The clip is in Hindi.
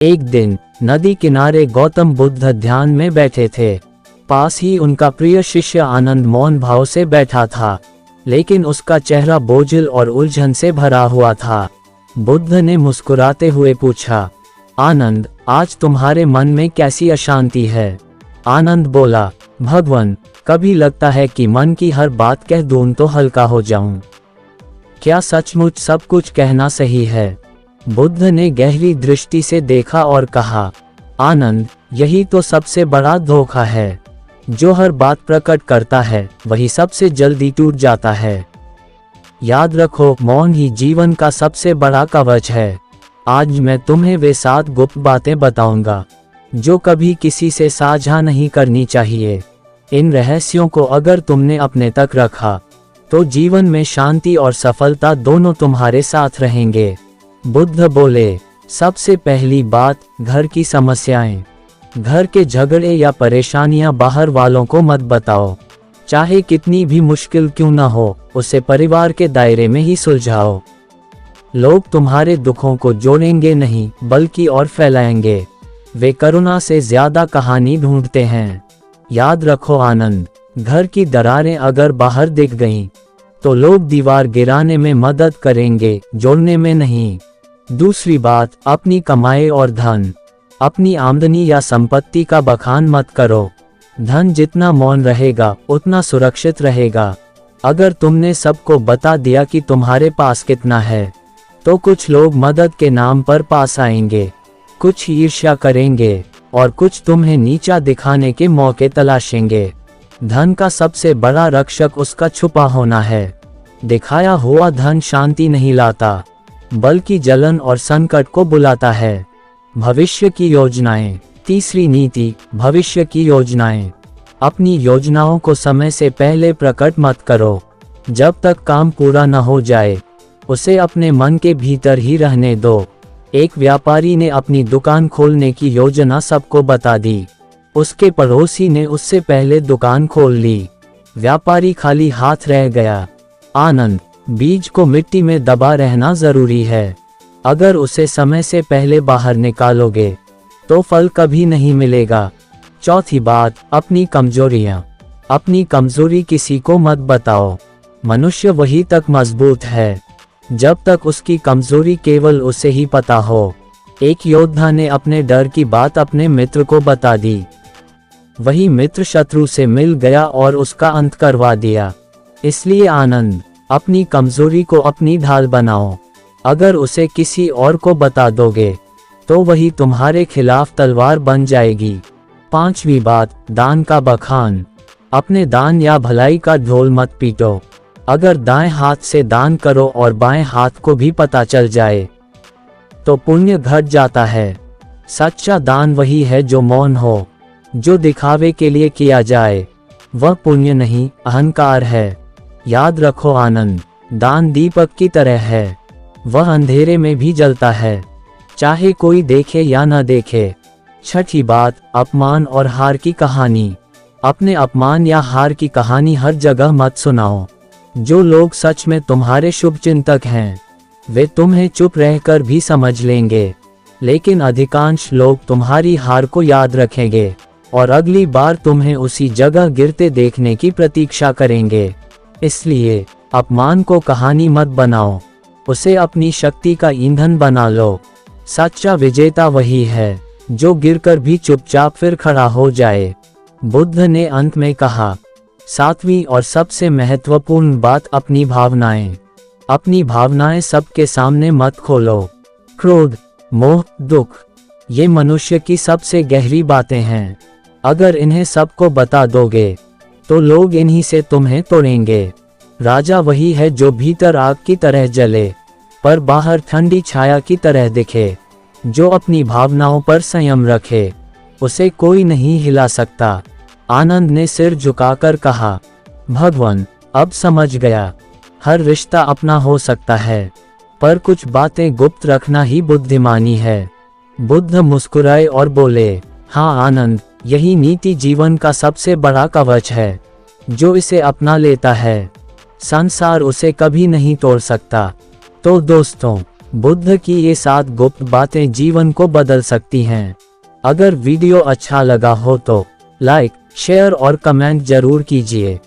एक दिन नदी किनारे गौतम बुद्ध ध्यान में बैठे थे। पास ही उनका प्रिय शिष्य आनंद मौन भाव से बैठा था, लेकिन उसका चेहरा बोझिल और उलझन से भरा हुआ था। बुद्ध ने मुस्कुराते हुए पूछा, आनंद, आज तुम्हारे मन में कैसी अशांति है? आनंद बोला, भगवान, कभी लगता है कि मन की हर बात कह दूं तो हल्का हो जाऊं। क्या सचमुच सब कुछ कहना सही है? बुद्ध ने गहरी दृष्टि से देखा और कहा, आनंद, यही तो सबसे बड़ा धोखा है। जो हर बात प्रकट करता है वही सबसे जल्दी टूट जाता है। याद रखो, मौन ही जीवन का सबसे बड़ा कवच है। आज मैं तुम्हें वे 7 गुप्त बातें बताऊंगा जो कभी किसी से साझा नहीं करनी चाहिए। इन रहस्यों को अगर तुमने अपने तक रखा तो जीवन में शांति और सफलता दोनों तुम्हारे साथ रहेंगे। बुद्ध बोले, सबसे पहली बात, घर की समस्याएं। घर के झगड़े या परेशानियां बाहर वालों को मत बताओ। चाहे कितनी भी मुश्किल क्यों ना हो, उसे परिवार के दायरे में ही सुलझाओ। लोग तुम्हारे दुखों को जोड़ेंगे नहीं बल्कि और फैलाएंगे। वे करुणा से ज्यादा कहानी ढूंढते हैं। याद रखो आनंद, घर की दरारें अगर बाहर दिख गईं, तो लोग दीवार गिराने में मदद करेंगे, जोड़ने में नहीं। दूसरी बात, अपनी कमाई और धन, अपनी आमदनी या संपत्ति का बखान मत करो। धन जितना मौन रहेगा उतना सुरक्षित रहेगा। अगर तुमने सबको बता दिया कि तुम्हारे पास कितना है, तो कुछ लोग मदद के नाम पर पास आएंगे, कुछ ईर्ष्या करेंगे और कुछ तुम्हें नीचा दिखाने के मौके तलाशेंगे। धन का सबसे बड़ा रक्षक उसका छुपा होना है। दिखाया हुआ धन शांति नहीं लाता, बल्कि जलन और संकट को बुलाता है। भविष्य की योजनाएं। तीसरी नीति, भविष्य की योजनाएं। अपनी योजनाओं को समय से पहले प्रकट मत करो। जब तक काम पूरा न हो जाए, उसे अपने मन के भीतर ही रहने दो। एक व्यापारी ने अपनी दुकान खोलने की योजना सबको बता दी। उसके पड़ोसी ने उससे पहले दुकान खोल ली। व्यापारी खाली हाथ रह गया। आनंद, बीज को मिट्टी में दबा रहना जरूरी है। अगर उसे समय से पहले बाहर निकालोगे तो फल कभी नहीं मिलेगा। चौथी बात, अपनी कमजोरियां। अपनी कमजोरी किसी को मत बताओ। मनुष्य वही तक मजबूत है जब तक उसकी कमजोरी केवल उसे ही पता हो। एक योद्धा ने अपने डर की बात अपने मित्र को बता दी। वही मित्र शत्रु से मिल गया और उसका अंत करवा दिया। इसलिए आनंद, अपनी कमजोरी को अपनी ढाल बनाओ। अगर उसे किसी और को बता दोगे तो वही तुम्हारे खिलाफ तलवार बन जाएगी। पांचवी बात, दान का बखान। अपने दान या भलाई का ढोल मत पीटो। अगर दाएं हाथ से दान करो और बाएं हाथ को भी पता चल जाए तो पुण्य घट जाता है। सच्चा दान वही है जो मौन हो। जो दिखावे के लिए किया जाए वह पुण्य नहीं, अहंकार है। याद रखो आनंद, दान दीपक की तरह है। वह अंधेरे में भी जलता है, चाहे कोई देखे या न देखे। छठी बात, अपमान और हार की कहानी। अपने अपमान या हार की कहानी हर जगह मत सुनाओ। जो लोग सच में तुम्हारे शुभचिंतक हैं, वे तुम्हें चुप रहकर भी समझ लेंगे, लेकिन अधिकांश लोग तुम्हारी हार को याद रखेंगे और अगली बार तुम्हें उसी जगह गिरते देखने की प्रतीक्षा करेंगे। इसलिए अपमान को कहानी मत बनाओ, उसे अपनी शक्ति का ईंधन बना लो। सच्चा विजेता वही है जो गिरकर भी चुपचाप फिर खड़ा हो जाए। बुद्ध ने अंत में कहा, सातवीं और सबसे महत्वपूर्ण बात, अपनी भावनाएं। अपनी भावनाएं सबके सामने मत खोलो। क्रोध, मोह, दुख, ये मनुष्य की सबसे गहरी बातें हैं। अगर इन्हें सबको बता दोगे तो लोग इन्हीं से तुम्हें तोड़ेंगे। राजा वही है जो भीतर आग की तरह जले पर बाहर ठंडी छाया की तरह दिखे। जो अपनी भावनाओं पर संयम रखे उसे कोई नहीं हिला सकता। आनंद ने सिर झुकाकर कहा, भगवान, अब समझ गया। हर रिश्ता अपना हो सकता है, पर कुछ बातें गुप्त रखना ही बुद्धिमानी है। बुद्ध मुस्कुराए और बोले, हाँ आनंद, यही नीति जीवन का सबसे बड़ा कवच है। जो इसे अपना लेता है, संसार उसे कभी नहीं तोड़ सकता। तो दोस्तों, बुद्ध की ये 7 गुप्त बातें जीवन को बदल सकती हैं। अगर वीडियो अच्छा लगा हो तो लाइक, शेयर और कमेंट जरूर कीजिए।